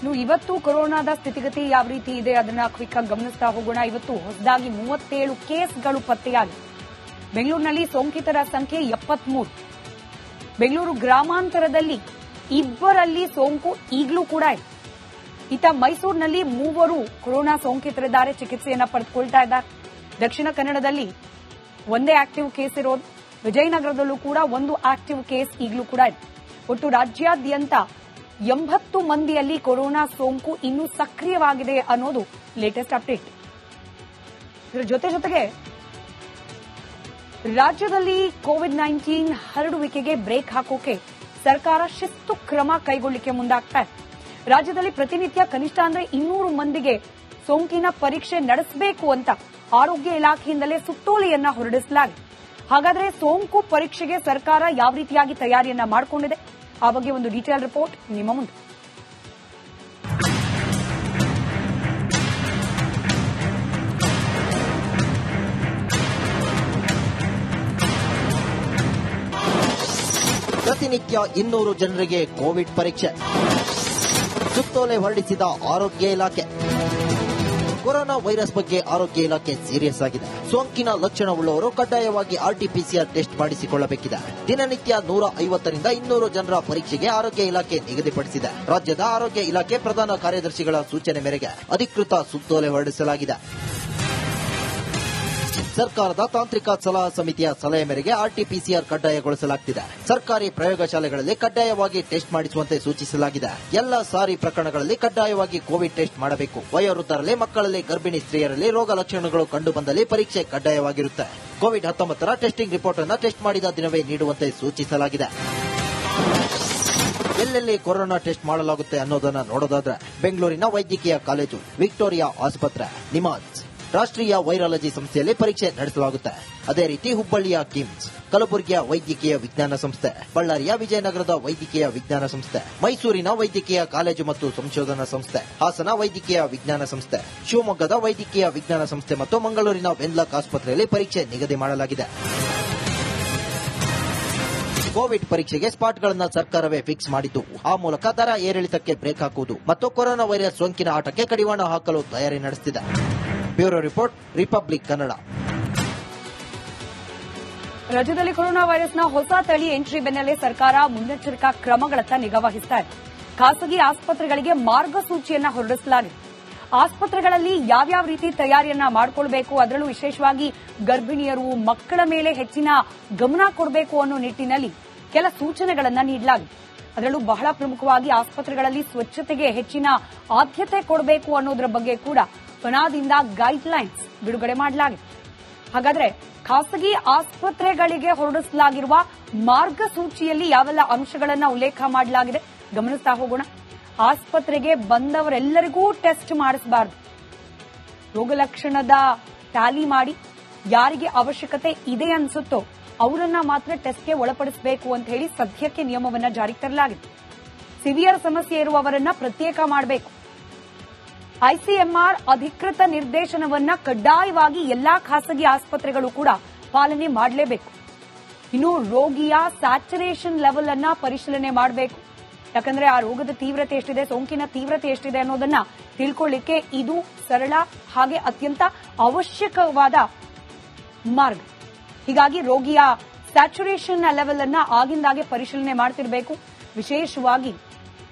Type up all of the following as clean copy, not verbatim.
ಇವತ್ತು ಕೊರೋನಾದ ಸ್ಥಿತಿಗತಿ ಯಾವ ರೀತಿ ಇದೆ ಅದನ್ನ ಕ್ವಿಕ್ ಆಗಿ ಗಮನಿಸ್ತಾ ಹೋಗೋಣ. ಇವತ್ತು ಹೊಸದಾಗಿ 37 ಕೇಸ್ಗಳು ಪತ್ತೆಯಾಗಿವೆ. ಬೆಂಗಳೂರಿನಲ್ಲಿ ಸೋಂಕಿತರ ಸಂಖ್ಯೆ 73. ಬೆಂಗಳೂರು ಗ್ರಾಮಾಂತರದಲ್ಲಿ 2 ಸೋಂಕು ಈಗಲೂ ಕೂಡ ಇದೆ. ಇತ್ತ ಮೈಸೂರಿನಲ್ಲಿ 3 ಕೊರೋನಾ ಸೋಂಕಿತರಿದ್ದಾರೆ, ಚಿಕಿತ್ಸೆಯನ್ನ ಪಡೆದುಕೊಳ್ತಾ ಇದ್ದಾರೆ. ದಕ್ಷಿಣ ಕನ್ನಡದಲ್ಲಿ 1 ಆಕ್ಟಿವ್ ಕೇಸ್ ಇರೋದು. ವಿಜಯನಗರದಲ್ಲೂ ಕೂಡ 1 ಆಕ್ಟಿವ್ ಕೇಸ್ ಈಗಲೂ ಕೂಡ ಇದೆ. ಒಟ್ಟು ರಾಜ್ಯಾದ್ಯಂತ 80 ಮಂದಿಯಲ್ಲಿ ಕೊರೋನಾ ಸೋಂಕು ಇನ್ನೂ ಸಕ್ರಿಯವಾಗಿದೆ ಅನ್ನೋದು ಲೇಟೆಸ್ಟ್ ಅಪ್ಡೇಟ್. ಇದರ ಜೊತೆಗೆ ರಾಜ್ಯದಲ್ಲಿ ಕೋವಿಡ್-19 ಹರಡುವಿಕೆಗೆ ಬ್ರೇಕ್ ಹಾಕೋಕೆ ಸರ್ಕಾರ ಶಿಸ್ತು ಕ್ರಮ ಕೈಗೊಳ್ಳಲಿಕ್ಕೆ ಮುಂದಾಗ್ತಾ ಇದೆ. ರಾಜ್ಯದಲ್ಲಿ ಪ್ರತಿನಿತ್ಯ ಕನಿಷ್ಠ 200 ಮಂದಿಗೆ ಸೋಂಕಿನ ಪರೀಕ್ಷೆ ನಡೆಸಬೇಕು ಅಂತ ಆರೋಗ್ಯ ಇಲಾಖೆಯಿಂದಲೇ ಸುತ್ತೋಲೆಯನ್ನ ಹೊರಡಿಸಲಾಗಿದೆ. ಹಾಗಾದ್ರೆ ಸೋಂಕು ಪರೀಕ್ಷೆಗೆ ಸರ್ಕಾರ ಯಾವ ರೀತಿಯಾಗಿ ತಯಾರಿಯನ್ನ ಮಾಡಿಕೊಂಡಿದೆ, ಆ ಬಗ್ಗೆ ಒಂದು ಡೀಟೇಲ್ ರಿಪೋರ್ಟ್ ನಿಮ್ಮ ಮುಂದೆ. ಪ್ರತಿನಿತ್ಯ 200 ಜನರಿಗೆ ಕೋವಿಡ್ ಪರೀಕ್ಷೆ, ಸುತ್ತೋಲೆ ಹೊರಡಿಸಿದ ಆರೋಗ್ಯ ಇಲಾಖೆ. ಕೊರೋನಾ ವೈರಸ್ ಬಗ್ಗೆ ಆರೋಗ್ಯ ಇಲಾಖೆ ಸೀರಿಯಸ್ ಆಗಿದೆ. ಸೋಂಕಿನ ಲಕ್ಷಣವುಳ್ಳವರು ಕಡ್ಡಾಯವಾಗಿ ಆರ್ಟಿಪಿಸಿಆರ್ ಟೆಸ್ಟ್ ಮಾಡಿಸಿಕೊಳ್ಳಬೇಕಿದೆ. ದಿನನಿತ್ಯ 150ರಿಂದ 200 ಜನರ ಪರೀಕ್ಷೆಗೆ ಆರೋಗ್ಯ ಇಲಾಖೆ ನಿಗದಿಪಡಿಸಿದೆ. ರಾಜ್ಯದ ಆರೋಗ್ಯ ಇಲಾಖೆ ಪ್ರಧಾನ ಕಾರ್ಯದರ್ಶಿಗಳ ಸೂಚನೆ ಮೇರೆಗೆ ಅಧಿಕೃತ ಸುತ್ತೋಲೆ ಹೊರಡಿಸಲಾಗಿದೆ. ಸರ್ಕಾರದ ತಾಂತ್ರಿಕ ಸಲಹಾ ಸಮಿತಿಯ ಸಲಹೆ ಮೇರೆಗೆ ಆರ್ಟಿಪಿಸಿಆರ್ ಕಡ್ಡಾಯಗೊಳಿಸಲಾಗುತ್ತಿದೆ. ಸರ್ಕಾರಿ ಪ್ರಯೋಗಶಾಲೆಗಳಲ್ಲಿ ಕಡ್ಡಾಯವಾಗಿ ಟೆಸ್ಟ್ ಮಾಡಿಸುವಂತೆ ಸೂಚಿಸಲಾಗಿದೆ. ಎಲ್ಲ ಸಾರಿ ಪ್ರಕರಣಗಳಲ್ಲಿ ಕಡ್ಡಾಯವಾಗಿ ಕೋವಿಡ್ ಟೆಸ್ಟ್ ಮಾಡಬೇಕು. ವಯೋವೃದ್ಧರಲ್ಲಿ, ಮಕ್ಕಳಲ್ಲಿ, ಗರ್ಭಿಣಿ ಸ್ತ್ರೀಯರಲ್ಲಿ ರೋಗ ಲಕ್ಷಣಗಳು ಕಂಡು ಬಂದಲ್ಲಿ ಪರೀಕ್ಷೆ ಕಡ್ಡಾಯವಾಗಿರುತ್ತೆ. ಕೋವಿಡ್-19 ಟೆಸ್ಟಿಂಗ್ ರಿಪೋರ್ಟ್ ಅನ್ನು ಟೆಸ್ಟ್ ಮಾಡಿದ ದಿನವೇ ನೀಡುವಂತೆ ಸೂಚಿಸಲಾಗಿದೆ. ಎಲ್ಲೆಲ್ಲಿ ಕೊರೋನಾ ಟೆಸ್ಟ್ ಮಾಡಲಾಗುತ್ತೆ ಅನ್ನೋದನ್ನ ನೋಡೋದಾದ್ರೆ ಬೆಂಗಳೂರಿನ ವೈದ್ಯಕೀಯ ಕಾಲೇಜು, ವಿಕ್ಟೋರಿಯಾ ಆಸ್ಪತ್ರೆ, ನಿಮಾನ್ಸ್, ರಾಷ್ಟ್ರೀಯ ವೈರಾಲಜಿ ಸಂಸ್ಥೆಯಲ್ಲಿ ಪರೀಕ್ಷೆ ನಡೆಸಲಾಗುತ್ತೆ. ಅದೇ ರೀತಿ ಹುಬ್ಬಳ್ಳಿಯ ಕಿಮ್ಸ್, ಕಲಬುರಗಿಯ ವೈದ್ಯಕೀಯ ವಿಜ್ಞಾನ ಸಂಸ್ಥೆ, ಬಳ್ಳಾರಿಯ ವಿಜಯನಗರದ ವೈದ್ಯಕೀಯ ವಿಜ್ಞಾನ ಸಂಸ್ಥೆ, ಮೈಸೂರಿನ ವೈದ್ಯಕೀಯ ಕಾಲೇಜು ಮತ್ತು ಸಂಶೋಧನಾ ಸಂಸ್ಥೆ, ಹಾಸನ ವೈದ್ಯಕೀಯ ವಿಜ್ಞಾನ ಸಂಸ್ಥೆ, ಶಿವಮೊಗ್ಗದ ವೈದ್ಯಕೀಯ ವಿಜ್ಞಾನ ಸಂಸ್ಥೆ ಮತ್ತು ಮಂಗಳೂರಿನ ವೆನ್ಲಾಕ್ ಆಸ್ಪತ್ರೆಯಲ್ಲಿ ಪರೀಕ್ಷೆ ನಿಗದಿ ಮಾಡಲಾಗಿದೆ. ಕೋವಿಡ್ ಪರೀಕ್ಷೆಗೆ ಸ್ಪಾಟ್ಗಳನ್ನು ಸರ್ಕಾರವೇ ಫಿಕ್ಸ್ ಮಾಡಿದ್ದು, ಆ ಮೂಲಕ ದರ ಏರಿಳಿತಕ್ಕೆ ಬ್ರೇಕ್ ಹಾಕುವುದು ಮತ್ತು ಕೊರೋನಾ ವೈರಸ್ ಸೋಂಕಿನ ಆಟಕ್ಕೆ ಕಡಿವಾಣ ಹಾಕಲು ತಯಾರಿ ನಡೆಸುತ್ತಿದೆ. Bureau report, republic Kannada. ರಾಜ್ಯದಲ್ಲಿ ಕೊರೋನಾ ವೈರಸ್ನ ಹೊಸ ತಳಿ ಎಂಟ್ರಿ ಬೆನ್ನಲ್ಲೇ ಸರ್ಕಾರ ಮುನ್ನೆಚ್ಚರಿಕಾ ಕ್ರಮಗಳತ್ತ ನಿಗಾ ವಹಿಸ್ತಾ ಇದೆ. ಖಾಸಗಿ ಆಸ್ಪತ್ರೆಗಳಿಗೆ ಮಾರ್ಗಸೂಚಿಯನ್ನ ಹೊರಡಿಸಲಾಗಿದೆ. ಆಸ್ಪತ್ರೆಗಳಲ್ಲಿ ಯಾವ್ಯಾವ ರೀತಿ ತಯಾರಿಯನ್ನ ಮಾಡಿಕೊಳ್ಬೇಕು, ಅದರಲ್ಲೂ ವಿಶೇಷವಾಗಿ ಗರ್ಭಿಣಿಯರು, ಮಕ್ಕಳ ಮೇಲೆ ಹೆಚ್ಚಿನ ಗಮನ ಕೊಡಬೇಕು ಅನ್ನೋ ನಿಟ್ಟಿನಲ್ಲಿ ಕೆಲ ಸೂಚನೆಗಳನ್ನ ನೀಡಲಾಗಿದೆ. ಅದರಲ್ಲೂ ಬಹಳ ಪ್ರಮುಖವಾಗಿ ಆಸ್ಪತ್ರೆಗಳಲ್ಲಿ ಸ್ವಚ್ಛತೆಗೆ ಹೆಚ್ಚಿನ ಆದ್ಯತೆ ಕೊಡಬೇಕು ಅನ್ನೋದರ ಬಗ್ಗೆ ಕೂಡ ಪನಾದಿಂದ ಗೈಡ್ಲೈನ್ಸ್ ಬಿಡುಗಡೆ ಮಾಡಲಾಗಿದೆ. ಹಾಗಾದ್ರೆ ಖಾಸಗಿ ಆಸ್ಪತ್ರೆಗಳಿಗೆ ಹೊರಡಿಸಲಾಗಿರುವ ಮಾರ್ಗಸೂಚಿಯಲ್ಲಿ ಯಾವೆಲ್ಲ ಅಂಶಗಳನ್ನ ಉಲ್ಲೇಖ ಮಾಡಲಾಗಿದೆ ಗಮನಿಸ್ತಾ ಹೋಗೋಣ. ಆಸ್ಪತ್ರೆಗೆ ಬಂದವರೆಲ್ಲರಿಗೂ ಟೆಸ್ಟ್ ಮಾಡಿಸಬಾರದು. ರೋಗ ಲಕ್ಷಣದ ಟ್ಯಾಲಿ ಮಾಡಿ ಯಾರಿಗೆ ಅವಶ್ಯಕತೆ ಇದೆ ಅನ್ಸುತ್ತೋ ಅವರನ್ನ ಮಾತ್ರ ಟೆಸ್ಟ್ಗೆ ಒಳಪಡಿಸಬೇಕು ಅಂತ ಹೇಳಿ ಸದ್ಯಕ್ಕೆ ನಿಯಮವನ್ನ ಜಾರಿಗೆ ತರಲಾಗಿದೆ. ಸಿವಿಯರ್ ಸಮಸ್ಯೆ ಇರುವವರನ್ನ ಪ್ರತ್ಯೇಕ ಮಾಡಬೇಕು. ಐಸಿಎಂಆರ್ ಅಧಿಕೃತ ನಿರ್ದೇಶನವನ್ನ ಕಡ್ಡಾಯವಾಗಿ ಎಲ್ಲಾ ಖಾಸಗಿ ಆಸ್ಪತ್ರೆಗಳು ಕೂಡ ಪಾಲನೆ ಮಾಡಲೇಬೇಕು. ಇನ್ನು ರೋಗಿಯ ಸ್ಯಾಚುರೇಷನ್ ಲೆವೆಲ್ ಅನ್ನ ಪರಿಶೀಲನೆ ಮಾಡಬೇಕು. ಯಾಕಂದ್ರೆ ಆ ರೋಗದ ತೀವ್ರತೆ ಎಷ್ಟಿದೆ, ಸೋಂಕಿನ ತೀವ್ರತೆ ಎಷ್ಟಿದೆ ಅನ್ನೋದನ್ನ ತಿಳ್ಕೊಳ್ಳಿಕ್ಕೆ ಇದು ಸರಳ ಹಾಗೆ ಅತ್ಯಂತ ಅವಶ್ಯಕವಾದ ಮಾರ್ಗ. ಹೀಗಾಗಿ ರೋಗಿಯ ಸ್ಯಾಚುರೇಷನ್ ಲೆವೆಲ್ ಅನ್ನ ಆಗಿಂದಾಗೆ ಪರಿಶೀಲನೆ ಮಾಡ್ತಿರಬೇಕು. ವಿಶೇಷವಾಗಿ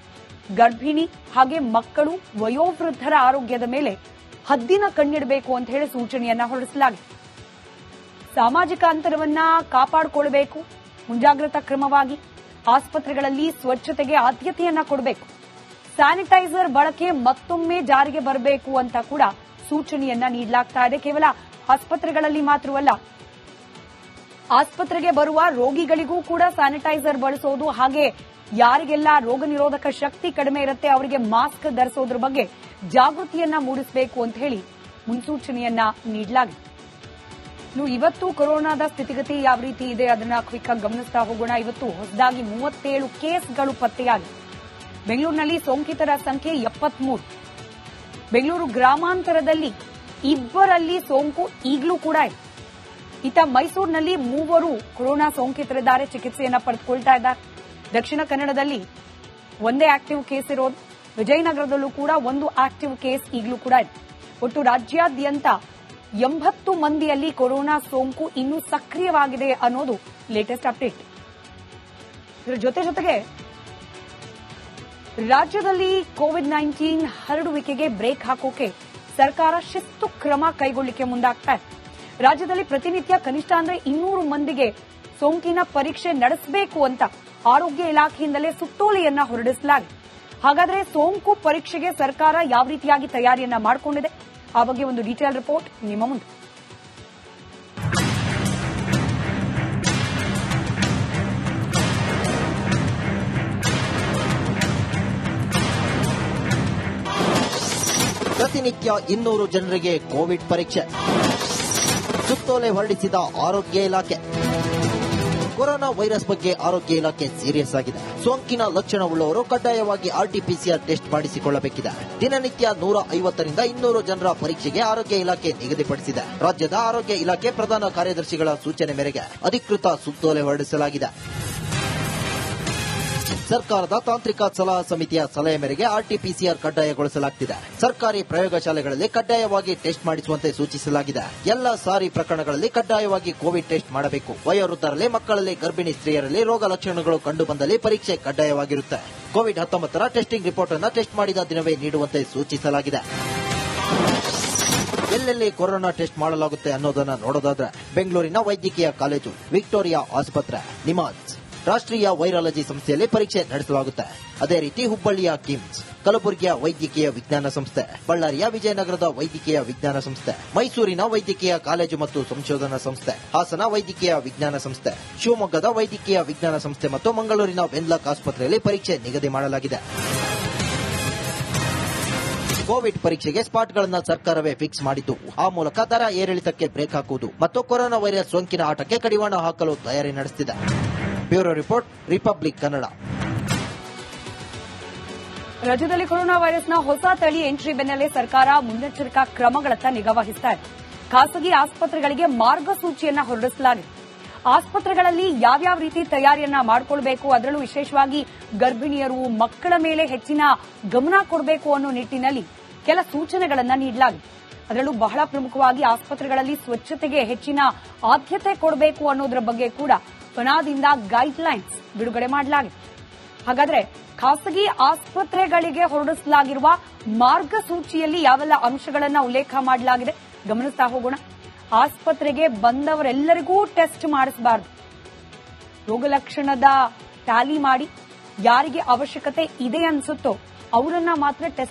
ಗರ್ಭಿಣಿ ಹಾಗೆ ಮಕ್ಕಳು, ವಯೋವೃದ್ಧರ ಆರೋಗ್ಯದ ಮೇಲೆ ಹದ್ದಿನ ಕಣ್ಣಿಡಬೇಕು ಅಂತ ಹೇಳಿ ಸೂಚನೆಯನ್ನ ಹೊರಡಿಸಲಾಗಿದೆ. ಸಾಮಾಜಿಕ ಅಂತರವನ್ನ ಕಾಪಾಡಿಕೊಳ್ಳಬೇಕು. ಮುಂಜಾಗ್ರತಾ ಕ್ರಮವಾಗಿ ಆಸ್ಪತ್ರೆಗಳಲ್ಲಿ ಸ್ವಚ್ಛತೆಗೆ ಆದ್ಯತೆಯನ್ನ ಕೊಡಬೇಕು. ಸ್ಯಾನಿಟೈಸರ್ ಬಳಕೆ ಮತ್ತೊಮ್ಮೆ ಜಾರಿಗೆ ಬರಬೇಕು ಅಂತ ಕೂಡ ಸೂಚನೆಯನ್ನ ನೀಡಲಾಗ್ತಾ ಇದೆ. ಕೇವಲ ಆಸ್ಪತ್ರೆಗಳಲ್ಲಿ ಮಾತ್ರವಲ್ಲ, ಆಸ್ಪತ್ರೆಗೆ ಬರುವ ರೋಗಿಗಳಿಗೂ ಕೂಡ ಸ್ಯಾನಿಟೈಸರ್ ಬಳಸೋದು, ಹಾಗೆ ಯಾರಿಗೆಲ್ಲ ರೋಗ ನಿರೋಧಕ ಶಕ್ತಿ ಕಡಿಮೆ ಇರುತ್ತೆ ಅವರಿಗೆ ಮಾಸ್ಕ್ ಧರಿಸೋದ್ರ ಬಗ್ಗೆ ಜಾಗೃತಿಯನ್ನ ಮೂಡಿಸಬೇಕು ಅಂತ ಹೇಳಿ ಮುನ್ಸೂಚನೆಯನ್ನ ನೀಡಲಾಗಿದೆ. ಇವತ್ತು ಕೊರೋನಾದ ಸ್ಥಿತಿಗತಿ ಯಾವ ರೀತಿ ಇದೆ ಅದನ್ನ ಕ್ವಿಕ್ ಆಗಿ ಗಮನಿಸ್ತಾ ಹೋಗೋಣ. ಇವತ್ತು ಹೊಸದಾಗಿ 37 ಕೇಸ್ಗಳು ಪತ್ತೆಯಾಗಿವೆ. ಬೆಂಗಳೂರಿನಲ್ಲಿ ಸೋಂಕಿತರ ಸಂಖ್ಯೆ 73. ಬೆಂಗಳೂರು ಗ್ರಾಮಾಂತರದಲ್ಲಿ 2 ಸೋಂಕು ಈಗಲೂ ಕೂಡ ಇದೆ. ಇತ್ತ ಮೈಸೂರಿನಲ್ಲಿ 3 ಕೊರೋನಾ ಸೋಂಕಿತರಿದ್ದಾರೆ, ಚಿಕಿತ್ಸೆಯನ್ನ ಪಡೆದುಕೊಳ್ತಾ ಇದ್ದಾರೆ. ದಕ್ಷಿಣ ಕನ್ನಡದಲ್ಲಿ 1 ಆಕ್ಟಿವ್ ಕೇಸ್ ಇರೋದು. ವಿಜಯನಗರದಲ್ಲೂ ಕೂಡ ಒಂದು ಆಕ್ಟಿವ್ ಕೇಸ್ ಈಗಲೂ ಕೂಡ ಇದೆ. ಒಟ್ಟು ರಾಜ್ಯಾದ್ಯಂತ 80 ಮಂದಿಯಲ್ಲಿ ಕೊರೋನಾ ಸೋಂಕು ಇನ್ನೂ ಸಕ್ರಿಯವಾಗಿದೆ ಅನ್ನೋದು ಲೇಟೆಸ್ಟ್ ಅಪ್ಡೇಟ್. ಇದರ ಜೊತೆಗೆ ರಾಜ್ಯದಲ್ಲಿ ಕೋವಿಡ್-19 ಹರಡುವಿಕೆಗೆ ಬ್ರೇಕ್ ಹಾಕೋಕೆ ಸರ್ಕಾರ ಶಿಸ್ತು ಕ್ರಮ ಕೈಗೊಳ್ಳಲಿಕ್ಕೆ ಮುಂದಾಗ್ತಾ ಇದೆ. ರಾಜ್ಯದಲ್ಲಿ ಪ್ರತಿನಿತ್ಯ ಕನಿಷ್ಠ 200 ಮಂದಿಗೆ ಸೋಂಕಿನ ಪರೀಕ್ಷೆ ನಡೆಸಬೇಕು ಅಂತ ಆರೋಗ್ಯ ಇಲಾಖೆಯಿಂದಲೇ ಸುತ್ತೋಲೆಯನ್ನ ಹೊರಡಿಸಲಾಗಿದೆ. ಹಾಗಾದ್ರೆ ಸೋಂಕು ಪರೀಕ್ಷೆಗೆ ಸರ್ಕಾರ ಯಾವ ರೀತಿಯಾಗಿ ತಯಾರಿಯನ್ನ ಮಾಡಿಕೊಂಡಿದೆ, ಆ ಬಗ್ಗೆ ಒಂದು ಡೀಟೇಲ್ ರಿಪೋರ್ಟ್ ನಿಮ್ಮ ಮುಂದೆ. ಪ್ರತಿನಿತ್ಯ 200 ಜನರಿಗೆ ಕೋವಿಡ್ ಪರೀಕ್ಷೆ, ಸುತ್ತೋಲೆ ಹೊರಡಿಸಿದ ಆರೋಗ್ಯ ಇಲಾಖೆ. ಕೊರೋನಾ ವೈರಸ್ ಬಗ್ಗೆ ಆರೋಗ್ಯ ಇಲಾಖೆ ಸೀರಿಯಸ್ ಆಗಿದೆ. ಸೋಂಕಿನ ಲಕ್ಷಣವುಳ್ಳವರು ಕಡ್ಡಾಯವಾಗಿ ಆರ್ಟಿಪಿಸಿಆರ್ ಟೆಸ್ಟ್ ಮಾಡಿಸಿಕೊಳ್ಳಬೇಕಿದೆ. ದಿನನಿತ್ಯ 150ರಿಂದ 200 ಜನರ ಪರೀಕ್ಷೆಗೆ ಆರೋಗ್ಯ ಇಲಾಖೆ ನಿಗದಿಪಡಿಸಿದೆ. ರಾಜ್ಯದ ಆರೋಗ್ಯ ಇಲಾಖೆ ಪ್ರಧಾನ ಕಾರ್ಯದರ್ಶಿಗಳ ಸೂಚನೆ ಮೇರೆಗೆ ಅಧಿಕೃತ ಸುತ್ತೋಲೆ ಹೊರಡಿಸಲಾಗಿದೆ. ಸರ್ಕಾರದ ತಾಂತ್ರಿಕ ಸಲಹಾ ಸಮಿತಿಯ ಸಲಹೆ ಮೇರೆಗೆ ಆರ್ಟಿಪಿಸಿಆರ್ ಕಡ್ಡಾಯಗೊಳಿಸಲಾಗುತ್ತಿದೆ. ಸರ್ಕಾರಿ ಪ್ರಯೋಗಶಾಲೆಗಳಲ್ಲಿ ಕಡ್ಡಾಯವಾಗಿ ಟೆಸ್ಟ್ ಮಾಡಿಸುವಂತೆ ಸೂಚಿಸಲಾಗಿದೆ. ಎಲ್ಲ ಸಾರಿ ಪ್ರಕರಣಗಳಲ್ಲಿ ಕಡ್ಡಾಯವಾಗಿ ಕೋವಿಡ್ ಟೆಸ್ಟ್ ಮಾಡಬೇಕು. ವಯೋವೃದ್ಧರಲ್ಲಿ, ಮಕ್ಕಳಲ್ಲಿ, ಗರ್ಭಿಣಿ ಸ್ತ್ರೀಯರಲ್ಲಿ ರೋಗ ಲಕ್ಷಣಗಳು ಕಂಡು ಬಂದಲ್ಲಿ ಪರೀಕ್ಷೆ ಕಡ್ಡಾಯವಾಗಿರುತ್ತೆ. ಕೋವಿಡ್-19 ಟೆಸ್ಟಿಂಗ್ ರಿಪೋರ್ಟ್ ಅನ್ನು ಟೆಸ್ಟ್ ಮಾಡಿದ ದಿನವೇ ನೀಡುವಂತೆ ಸೂಚಿಸಲಾಗಿದೆ. ಎಲ್ಲೆಲ್ಲಿ ಕೊರೋನಾ ಟೆಸ್ಟ್ ಮಾಡಲಾಗುತ್ತೆ ಅನ್ನೋದನ್ನ ನೋಡೋದಾದ್ರೆ ಬೆಂಗಳೂರಿನ ವೈದ್ಯಕೀಯ ಕಾಲೇಜು, ವಿಕ್ಟೋರಿಯಾ ಆಸ್ಪತ್ರೆ, ನಿಮಾನ್ಸ್ ರಾಷ್ಟ್ರೀಯ ವೈರಾಲಜಿ ಸಂಸ್ಥೆಯಲ್ಲಿ ಪರೀಕ್ಷೆ ನಡೆಸಲಾಗುತ್ತೆ. ಅದೇ ರೀತಿ ಹುಬ್ಬಳ್ಳಿಯ ಕಿಮ್ಸ್, ಕಲಬುರಗಿಯ ವೈದ್ಯಕೀಯ ವಿಜ್ಞಾನ ಸಂಸ್ಥೆ, ಬಳ್ಳಾರಿಯ ವಿಜಯನಗರದ ವೈದ್ಯಕೀಯ ವಿಜ್ಞಾನ ಸಂಸ್ಥೆ, ಮೈಸೂರಿನ ವೈದ್ಯಕೀಯ ಕಾಲೇಜು ಮತ್ತು ಸಂಶೋಧನಾ ಸಂಸ್ಥೆ, ಹಾಸನ ವೈದ್ಯಕೀಯ ವಿಜ್ಞಾನ ಸಂಸ್ಥೆ, ಶಿವಮೊಗ್ಗದ ವೈದ್ಯಕೀಯ ವಿಜ್ಞಾನ ಸಂಸ್ಥೆ ಮತ್ತು ಮಂಗಳೂರಿನ ವೆನ್ಲಾಕ್ ಆಸ್ಪತ್ರೆಯಲ್ಲಿ ಪರೀಕ್ಷೆ ನಿಗದಿ ಮಾಡಲಾಗಿದೆ. ಕೋವಿಡ್ ಪರೀಕ್ಷೆಗೆ ಸ್ಪಾಟ್ಗಳನ್ನು ಸರ್ಕಾರವೇ ಫಿಕ್ಸ್ ಮಾಡಿದ್ದು, ಆ ಮೂಲಕ ದರ ಏರಿಳಿತಕ್ಕೆ ಬ್ರೇಕ್ ಹಾಕುವುದು ಮತ್ತು ಕೊರೋನಾ ವೈರಸ್ ಸೋಂಕಿನ ಆಟಕ್ಕೆ ಕಡಿವಾಣ ಹಾಕಲು ತಯಾರಿ ನಡೆಸುತ್ತಿದೆ. Bureau report, republic Kannada. ರಾಜ್ಯದಲ್ಲಿ ಕೊರೋನಾ ವೈರಸ್ನ ಹೊಸ ತಳಿ ಎಂಟ್ರಿ ಬೆನ್ನಲ್ಲೇ ಸರ್ಕಾರ ಮುನ್ನೆಚ್ಚರಿಕಾ ಕ್ರಮಗಳತ್ತ ನಿಗಾ ವಹಿಸ್ತಾ ಇದೆ. ಖಾಸಗಿ ಆಸ್ಪತ್ರೆಗಳಿಗೆ ಮಾರ್ಗಸೂಚಿಯನ್ನ ಹೊರಡಿಸಲಾಗಿದೆ. ಆಸ್ಪತ್ರೆಗಳಲ್ಲಿ ಯಾವ್ಯಾವ ರೀತಿ ತಯಾರಿಯನ್ನ ಮಾಡಿಕೊಳ್ಬೇಕು, ಅದರಲ್ಲೂ ವಿಶೇಷವಾಗಿ ಗರ್ಭಿಣಿಯರು, ಮಕ್ಕಳ ಮೇಲೆ ಹೆಚ್ಚಿನ ಗಮನ ಕೊಡಬೇಕು ಅನ್ನೋ ನಿಟ್ಟಿನಲ್ಲಿ ಕೆಲ ಸೂಚನೆಗಳನ್ನ ನೀಡಲಾಗಿದೆ. ಅದರಲ್ಲೂ ಬಹಳ ಪ್ರಮುಖವಾಗಿ ಆಸ್ಪತ್ರೆಗಳಲ್ಲಿ ಸ್ವಚ್ಛತೆಗೆ ಹೆಚ್ಚಿನ ಆದ್ಯತೆ ಕೊಡಬೇಕು ಅನ್ನೋದರ ಬಗ್ಗೆ ಕೂಡ ಪನಾದಿಂದ ಗೈಡ್ಲೈನ್ಸ್ ಬಿಡುಗಡೆ ಮಾಡಲಾಗಿದೆ. ಹಾಗಾದ್ರೆ ಖಾಸಗಿ ಆಸ್ಪತ್ರೆಗಳಿಗೆ ಹೊರಡಿಸಲಾಗಿರುವ ಮಾರ್ಗಸೂಚಿಯಲ್ಲಿ ಯಾವೆಲ್ಲ ಅಂಶಗಳನ್ನ ಉಲ್ಲೇಖ ಮಾಡಲಾಗಿದೆ ಗಮನಿಸ್ತಾ ಹೋಗೋಣ. ಆಸ್ಪತ್ರೆಗೆ ಬಂದವರೆಲ್ಲರಿಗೂ ಟೆಸ್ಟ್ ಮಾಡಿಸಬಾರದು. ರೋಗ ಲಕ್ಷಣದ ಟ್ಯಾಲಿ ಮಾಡಿ ಯಾರಿಗೆ ಅವಶ್ಯಕತೆ ಇದೆ ಅನ್ಸುತ್ತೋ ಅವರನ್ನ ಮಾತ್ರ ಟೆಸ್ಟ್